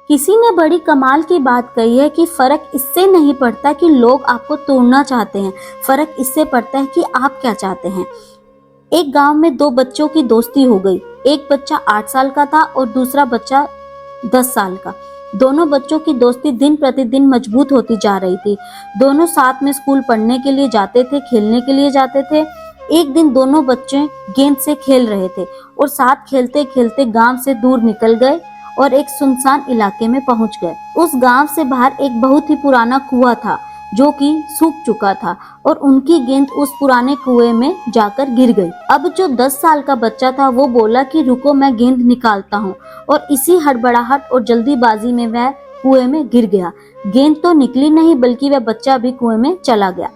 किसी ने बड़ी कमाल की बात कही है कि फर्क इससे नहीं पड़ता कि लोग आपको तोड़ना चाहते हैं, फर्क इससे पड़ता है कि आप क्या चाहते हैं। एक गांव में दो बच्चों की दोस्ती हो गई। एक बच्चा 8 साल का था और दूसरा बच्चा 10 साल का। दोनों बच्चों की दोस्ती दिन प्रतिदिन मजबूत होती जा रही थी। दोनों साथ में स्कूल पढ़ने के लिए जाते थे, खेलने के लिए जाते थे। एक दिन दोनों बच्चे गेंद से खेल रहे थे और साथ खेलते खेलते गांव से दूर निकल गए और एक सुनसान इलाके में पहुंच गए। उस गांव से बाहर एक बहुत ही पुराना कुआं था जो कि सूख चुका था और उनकी गेंद उस पुराने कुएं में जाकर गिर गई। अब जो 10 साल का बच्चा था वो बोला कि रुको, मैं गेंद निकालता हूँ, और इसी हड़बड़ाहट और जल्दीबाजी में वह कुएं में गिर गया। गेंद तो निकली नहीं बल्कि वह बच्चा भी कुएं में चला गया।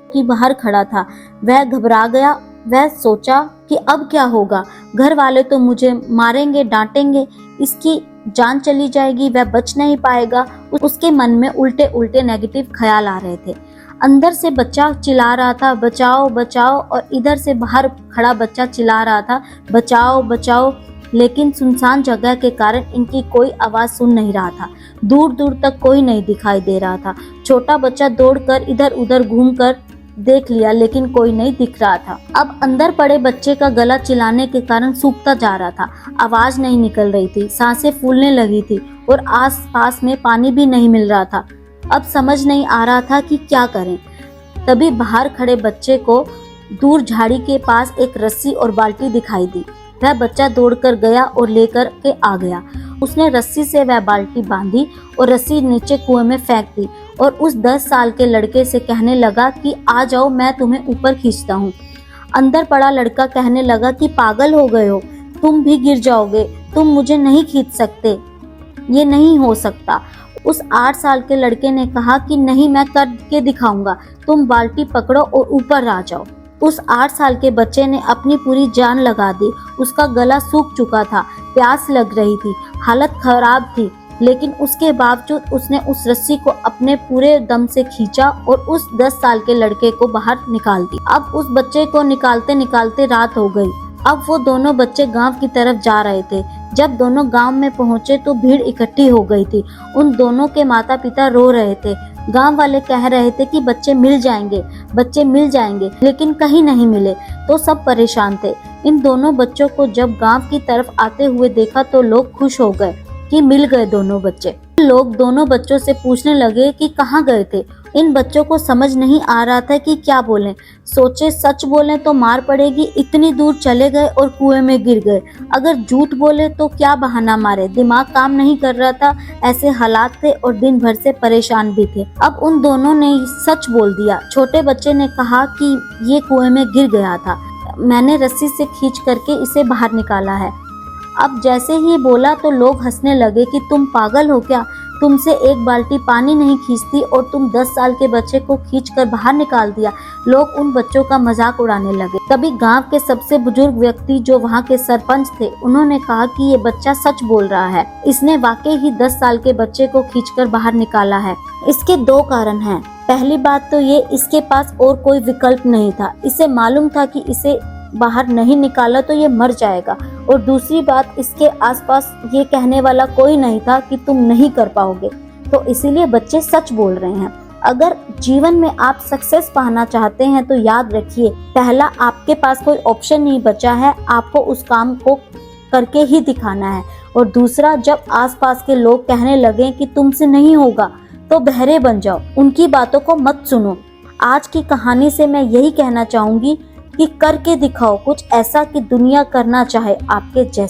कि बाहर खड़ा था, वह घबरा गया। वह सोचा कि अब क्या होगा, घर वाले तो मुझे मारेंगे, डांटेंगे, इसकी जान चली जाएगी, वह बच नहीं पाएगा। उसके मन में उल्टे उल्टे नेगेटिव ख्याल आ रहे थे। अंदर से बच्चा चिल्ला रहा था बचाओ बचाओ, और इधर से बाहर खड़ा बच्चा चिल्ला रहा था बचाओ बचाओ, लेकिन सुनसान जगह के कारण इनकी कोई आवाज सुन नहीं रहा था। दूर दूर तक कोई नहीं दिखाई दे रहा था। छोटा बच्चा दौड़कर इधर उधर घूमकर देख लिया लेकिन कोई नहीं दिख रहा था। अब अंदर पड़े बच्चे का गला चिल्लाने के कारण सूखता जा रहा था। आवाज नहीं निकल रही थी, सांसें फूलने लगी थी और आस-पास में पानी भी नहीं मिल रहा था। अब समझ नहीं आ रहा था कि क्या करें। तभी बाहर खड़े बच्चे को दूर झाड़ी के पास एक रस्सी और बाल्टी दिखाई दी। वह बच्चा दौड़कर गया और लेकर के आ गया। उसने रस्सी से वह बाल्टी बांधी और रस्सी नीचे कुएं में फेंक दी और उस 10 साल के लड़के से कहने लगा कि आ जाओ, मैं तुम्हें ऊपर खींचता हूँ। अंदर पड़ा लड़का कहने लगा कि पागल हो गए हो, तुम भी गिर जाओगे, तुम मुझे नहीं खींच सकते, ये नहीं हो सकता। उस 8 साल के लड़के ने कहा कि नहीं, मैं करके दिखाऊंगा, तुम बाल्टी पकड़ो और ऊपर आ जाओ। उस 8 साल के बच्चे ने अपनी पूरी जान लगा दी। उसका गला सूख चुका था, प्यास लग रही थी, हालत खराब थी, लेकिन उसके बावजूद उसने उस रस्सी को अपने पूरे दम से खींचा और उस 10 साल के लड़के को बाहर निकाल दी। अब उस बच्चे को निकालते निकालते रात हो गई। अब वो दोनों बच्चे गांव की तरफ जा रहे थे। जब दोनों गांव में पहुंचे तो भीड़ इकट्ठी हो गई थी। उन दोनों के माता पिता रो रहे थे। गांव वाले कह रहे थे कि बच्चे मिल जाएंगे, बच्चे मिल जाएंगे, लेकिन कहीं नहीं मिले तो सब परेशान थे। इन दोनों बच्चों को जब गांव की तरफ आते हुए देखा तो लोग खुश हो गए कि मिल गए दोनों बच्चे। लोग दोनों बच्चों से पूछने लगे कि कहाँ गए थे। इन बच्चों को समझ नहीं आ रहा था कि क्या बोलें। सोचे सच बोलें तो मार पड़ेगी, इतनी दूर चले गए और कुएं में गिर गए। अगर झूठ बोले तो क्या बहाना मारे, दिमाग काम नहीं कर रहा था। ऐसे हालात थे और दिन भर से परेशान भी थे। अब उन दोनों ने सच बोल दिया। छोटे बच्चे ने कहा कि ये कुएं में गिर गया था, मैंने रस्सी से खींच करके इसे बाहर निकाला है। अब जैसे ही बोला तो लोग हंसने लगे कि तुम पागल हो क्या, तुमसे एक बाल्टी पानी नहीं खींचती और तुम 10 साल के बच्चे को खींचकर बाहर निकाल दिया। लोग उन बच्चों का मजाक उड़ाने लगे। तभी गांव के सबसे बुजुर्ग व्यक्ति जो वहां के सरपंच थे, उन्होंने कहा कि ये बच्चा सच बोल रहा है, इसने वाकई ही 10 साल के बच्चे को खींचकर बाहर निकाला है। इसके 2 कारण हैं। पहली बात तो ये, इसके पास और कोई विकल्प नहीं था। इसे मालूम था कि इसे बाहर नहीं निकाला तो ये मर जाएगा, और दूसरी बात, इसके आसपास ये कहने वाला कोई नहीं था कि तुम नहीं कर पाओगे, तो इसीलिए बच्चे सच बोल रहे हैं। अगर जीवन में आप सक्सेस पाना चाहते हैं तो याद रखिए, पहला, आपके पास कोई ऑप्शन नहीं बचा है, आपको उस काम को करके ही दिखाना है। और दूसरा, जब आसपास के लोग कहने लगे कि तुमसे नहीं होगा तो बहरे बन जाओ, उनकी बातों को मत सुनो। आज की कहानी से मैं यही कहना चाहूंगी कि करके दिखाओ कुछ ऐसा कि दुनिया करना चाहे आपके जैसे।